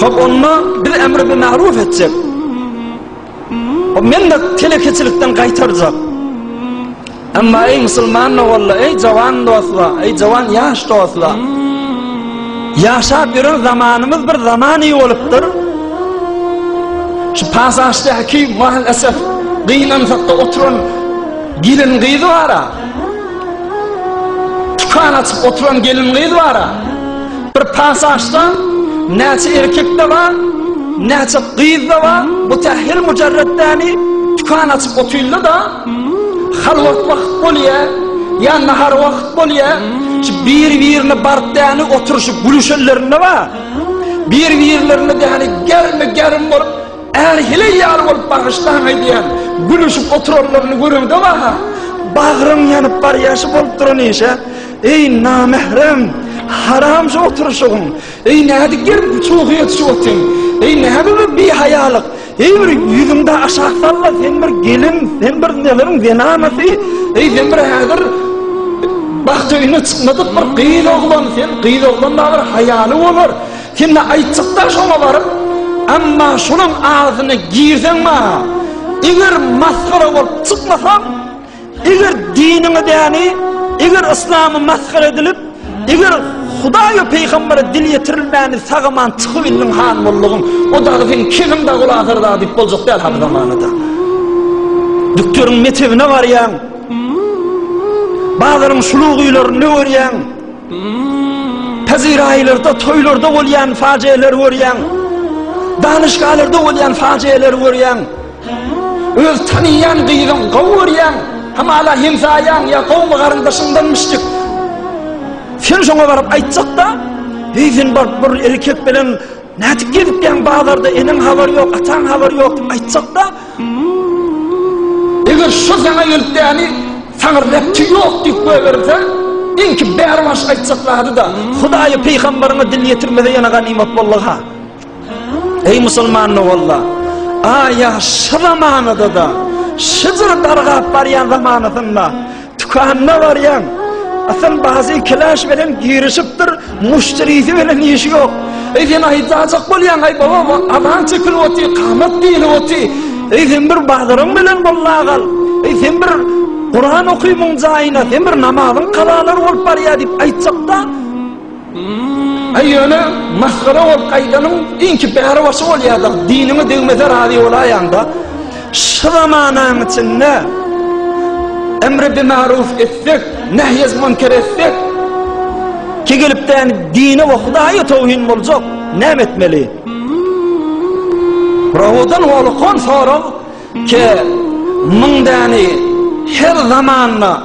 Hop onu bir emri bir ma'ruf etsek. O men de telekeçilikten qaytaracak. Amma ey musulmanna vallahi ey jawan dostlar, ey jawan yaş dostlar. Yaşap yürün zamanımız bir zamani olupdur. Şu pasajdaki maalesef qiyinanlıqda oturan gelin qıydı vara. Tukan açıp oturan gelin qıydı vara. Bir pasajda neçe erkek de var, neçe qıydı da var. Bu tahir mücerreddani tukan açıp otuyla da halvat vaqt bolya, ya nahar vaqt bolya. Şu bir-birini bartdani oturuşup gülüşürlerine var. Bir-birlerini de hani germe olup erhile yar olup bağışlamayı diyen gülüşüp otururlarını görüm de var. Bağrım yanıp bar yaşı olup durun işe. Ey namehrem, haramca oturuşun. Ey neydi gelip çoğu yetişi otun. Ey neydi bir hayalık. Ey bir yüzümde aşağı salla, sen bir gelin, sen bir nelerin venameti. Ey sen bir hadir baktı önüne çıkmadık bir qıyıl oğlan, sen qıyıl oğlan da bir hayali olur. Sen de aytçıkta şuna varıp, ama şunun ağzını girsen ma, eğer maskara olup çıkmasam, eğer dinini yani, eğer İslam'ı maskara edilip, eğer Hudayo peygamberi dil yetirilmeni sağıman çıkıvildin hanımlığın, o da sen kimin de kulağır da deyip bolcuk değil hak zamanıda. Düktörün metevine var ya, bazıların şuluğu uylarını öğreyen, peziraylarda, toylarda olayan faciyeler öğreyen, danışgalarda olayan faciyeler öğreyen, öz tanıyan qıyıdan qav öğreyen, hem ala hemsayan ya qavmı qarındaşındanmıştık. Sen şuna varıp aytsak da, sen bir erkek bilen netik gelip gen bağlarda enin haber yok, atan haber yok aytsak da, eğer şu sana gelip de yani, sana repti yok deyip koyverirse, inki berbaş aytsakladı da, Hudayı peygamberine dil yetirmede yana ganimet vallaha. Ey musulmanı valla, aya şu zamanıda da, şıcır dargap var yan zamanında, tükanına var yan, asıl bazı kilaş veren girişiptir, müşterisi veren işi yok. Ey sen aytacak bol yan, ay baba, aman çıkıl oti, kamet değil oti. Ey sen bir bağlarım bilen vallaha, ey sen bir Kur'an okuyumun zayına, sen bir namazın kalalar olup var ya deyip aytsak da, ay öyle maskara ol kaydanın inki beri başı ol ya da dinimi değmede radi olayanda, şu zamanın içinde emri bir maruf etsek, nehyez münker etsek, ki gelip de yani dini ve Hudayı tevhin olacak, ne etmeli? Rahudan olukon sonra ki mındani her zamanla,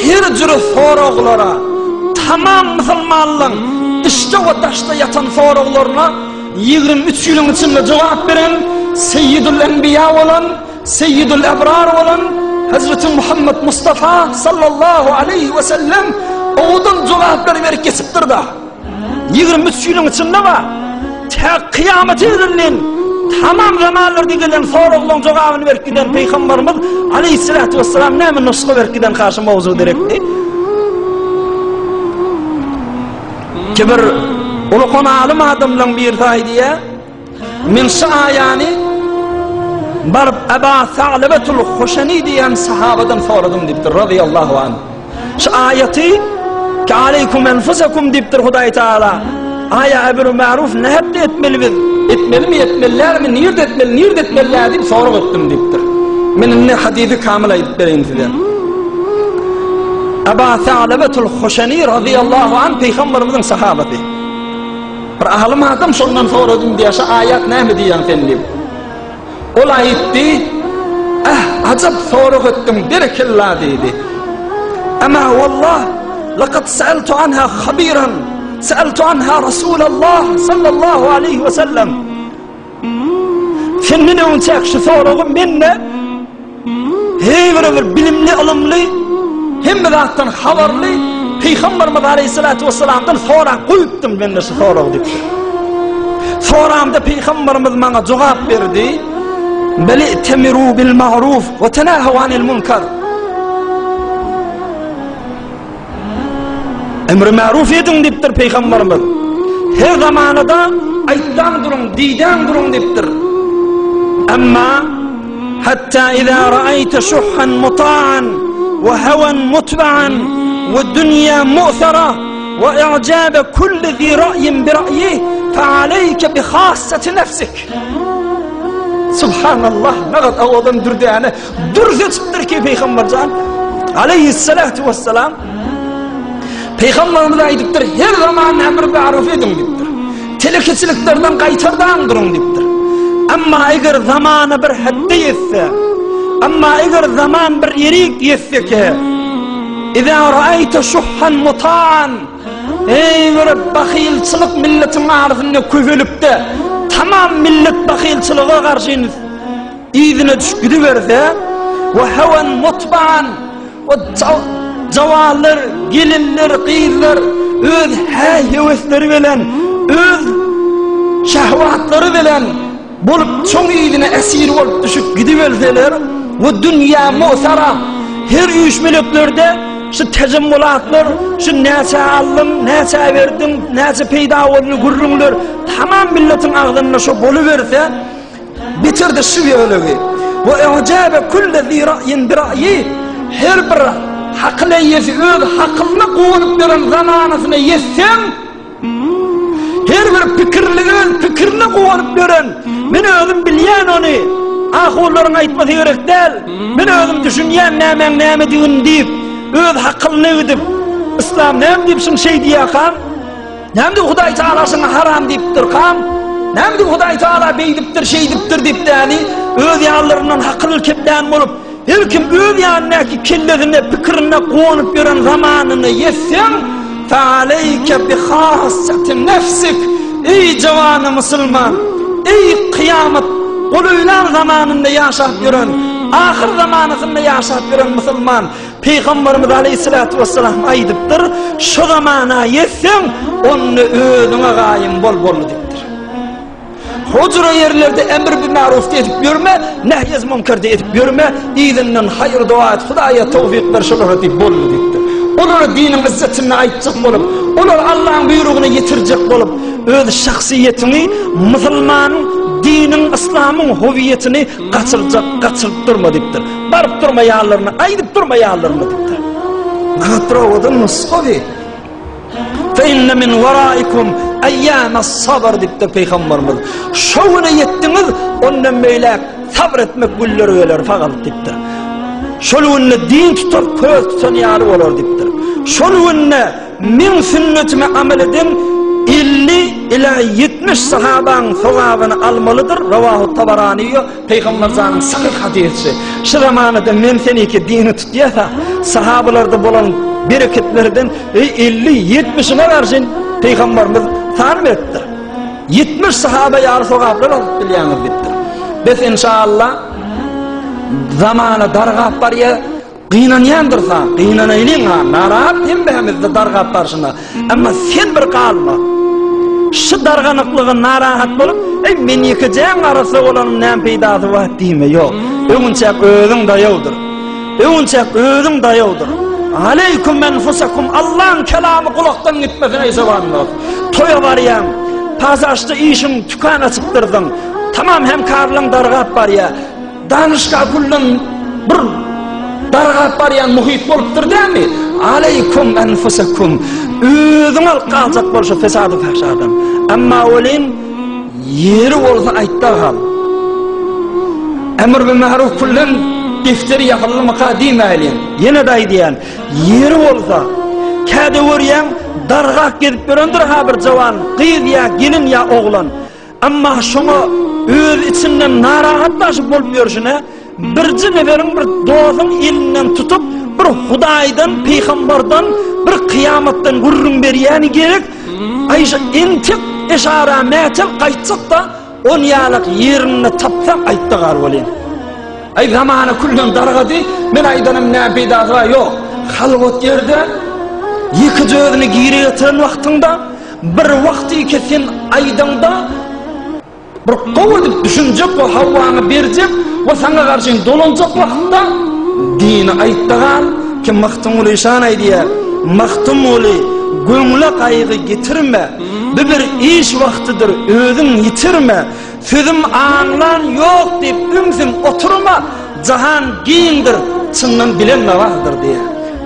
her cürü soruqlara, tamam Müslümanlığın işte o taşta yatan soruqlarına 23 yılın içinde cevap veren Seyyidül Enbiya olan, Seyyidül Ebrar olan Hazreti Muhammed Mustafa sallallahu aleyhi ve sellem oğudun cevapları verip kesiptir da 23 yılın içinde var. Kıyamet edilin tamam zamanlarda gelen soruqların cevabını verip giden Peygamberimiz aleyhissalatu vesselam nemin nusku verip giden karşı mavzu direkti. Ki bir ulukun alim adamla bir taydiye min şa'ayani barb Eba Tha'lebetul Khushani diyen sahabadan soradım diptir radiyallahu anh. Şu ayeti ki aleykum enfusakum diptir Huday Teala. Aya emri ma'ruf nehette etmeli biz. Etmeli mi etmeliler mi? Nird etmeliler deyip soruq ettim diptir. Menin ne hadisi kamil ayıp vereyim size. Eba Tha'lebetul Khushani radiyallahu anh peygamberimizin sahabati. Bir alim adam şundan soradım diye şu ayet ne mi diyen fendim. Ola etti, acab soruq ettim berkillah dedi. Ama vallah, laqad sa'altu anha khabiran, sa'altu anha Resulallah sallallahu aleyhi ve sellem. Fennine uçak şu soruğum minne, hey bir bilimli, ilimli, hem de zaten haberli, Peygamberimiz aleyhissalatu vesselam'dan sonra koyuptum ben de şu soruğu dipti. Soramda Peygamberimiz bana cevap verdi. Bel i'temiru bil ma'ruf ve tenahav anil munkar. Emri ma'ruf edin diptir Peygamberimiz. her zamanada aytdan durun, diyden durun diptir. Amma hatta iza ra'ayta şuhhan muta'an ve hawan mutba'an ve dünya mu'thara ve i'cabe kulli zi ra'yin bi ra'yih fa'aleyke bi khassati nefsik. Subhanallah, ne kadar ağadan durdu yani. Durzetiptir ki Peygambercan aleyhissalatu vesselam Peygamberimiz aytıptır, her zaman emr ma'ruf edin diptir. Telekeçiliklerden qaytardan durun diptir. Amma eğer zamanı bir haddi yetse, amma eğer zaman bir yerik yetse ki İza ra'ayta şuhhan muta'an, ey bir bakilçılık milletin arasında köpülüp de tamam millet bakilçılığa karşı izine düşküdü verse ve havan mutba'an ve cavallar, gelinler, kıyızlar öz hevesleri bilen, öz şehvatları bilen bolup çoğun izine esir olup düşüp gidiverseler ve dünya mu'sara her uyuşmuluklarda şu tecemmülatlar, şu nece aldım, nece verdim, nece peyda olduğunu gurrunlar tamam milletin ağzına şu boluverse bitirdi şu yoluğu ve i'cabe kulli zi ra'yin bi ra'yih her bir hakla yesi öz hakkını kovunup veren zamanısına yetsem her bir fikirliğin fikrini kovunup veren ben özüm bilyen onu ahulların aytması gerek değil ben özüm düşünyen neme diyin deyip öz hakkını edip İslam nem deyip şun şey diyakan nem de Huday Teala'sına haram deyiptir kan nem de Huday Teala beydiptir şey deyiptir deyip de yani öz yağlarından hakkını kepleyen olup her kim öz yanındaki kellerine, fikrine konup veren zamanını yetsem فَعَلَيْكَ بِخَاسَّةِ nefsik. Ey cavanı Müslüman, ey kıyamet kuluylan zamanında yaşap veren, ahir zamanında yaşap veren Müslüman Peygamberimiz Aleyhisselatü Vesselam aydıptır, şu zamana yetsem onu özüne gayim bol diptir. Hucra yerlerde emr bir maruf edip yürüme, nehyez münker edip yürüme, izinden hayır dua et, Hudaya tevfik ver şulara deyip bol diptir. Onlara dinin izzetini aytacak bolup, onlar Allah'ın buyruğunu yetirecek bolup, öz şahsiyetini, Müslümanın, dinin, İslam'ın huviyetini kaçırıp durma diptir. Barıp durma yağlarını, aydıp durma yağlarını diptir. Natıra odun nusqavi. فَاِنَّ مِنْ وَرَائِكُمْ اَيَّامَ الصَّبَرْ diptir Peygamberimiz. Şovuna yettiniz, ondan böyle sabretmek gülleri öler fakat diptir. Şolunne din tutar, köz tutan yarı olur diptir. Şolunne min sünnetime amel edin 50 ila 70 sahabanın sevabını almalıdır. Ravahu Tabarani'ye Peygamber zanın sahih hadisi. Şu zamanında men seni ki dini tutuyasa sahabalarda bulan bereketlerden 50-70'ine versin Peygamberimiz tarif etti. 70 sahabe yarı sevablar alıp bilyanız diptir. Biz inşallah zamana dargap var ya qiyinanyandırsa, qiyinanaylin ha, narahat hem behemizde dargap karşına. Ama sen bir kalma. Şu darganıklığın narahat bolup, men yıkacağın arası olanın nem peydası var deyme, yok. Öğünçek özün dayavdır. Öğünçek özün dayavdır. Aleykum enfusakum, Allah'ın kelamı kulaktan gitmesin ey zamanlar. Toya var ya, pazarçı işin tükan açıptırdın. Tamam hem karlın dargap var ya, danışka kullun bir dargap var ya muhit boluptur değil mi? Aleykum enfusakum, özün al kalacak boluşu fesadı fahşadan. Amma olin yeri olsa aytta kal. Emr bil ma'ruf kullun defteri yakıllı makadim eylin. Yine day diyen yeri olsa kade vuryan dargak gidip görendir ha bir cavan kız ya gelin ya oğlan. Amma şunu öz içinden narahatlaşıp bolup görüşüne birci neferin bir doğdun elinden tutup bir Hudaydan, Peygamberden bir kıyametten gurrun beriyani gerek ayşe intik işara metel qaytsak da on yalık yerini tapsam aytta garvalin. Ay zamanı kullun dargadi men aydanım ne peydası yok. Halvat yerde iki gözünü giyri yatırın vaktında bir vakti kesin aydanda bir kovudip düşünecek ve Havva'nı verecek ve sana karşı dolanacak vakitte dini ayttığan ki maktum ulu işan aydiye maktum ulu göňüle gaýgy getirme. Bir iş wagtydyr, özüň yitirme. Sözüm anlan yok deyip ümsün oturma. Jahan giýindir, çyndan bilenme vardır diye.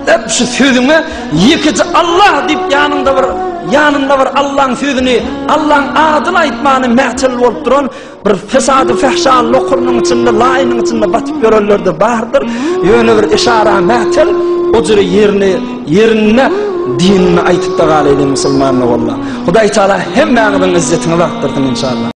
Hep şu sözüňe ýekeji Allah deyip yanında bir Allah'ın sözünü, Allah'ın adyny aýtmany mäçil bolup duran bir fesady fahşa lokurnyň içinde, laýynyň içinde batyp görenler de bardyr. Ýöne bir işara mäçil o jere yerine dinini aýtyp da galydy musulmanlar wallah. Hudaý taala hemmäňiň izzetini wagtyrdyň inşallah.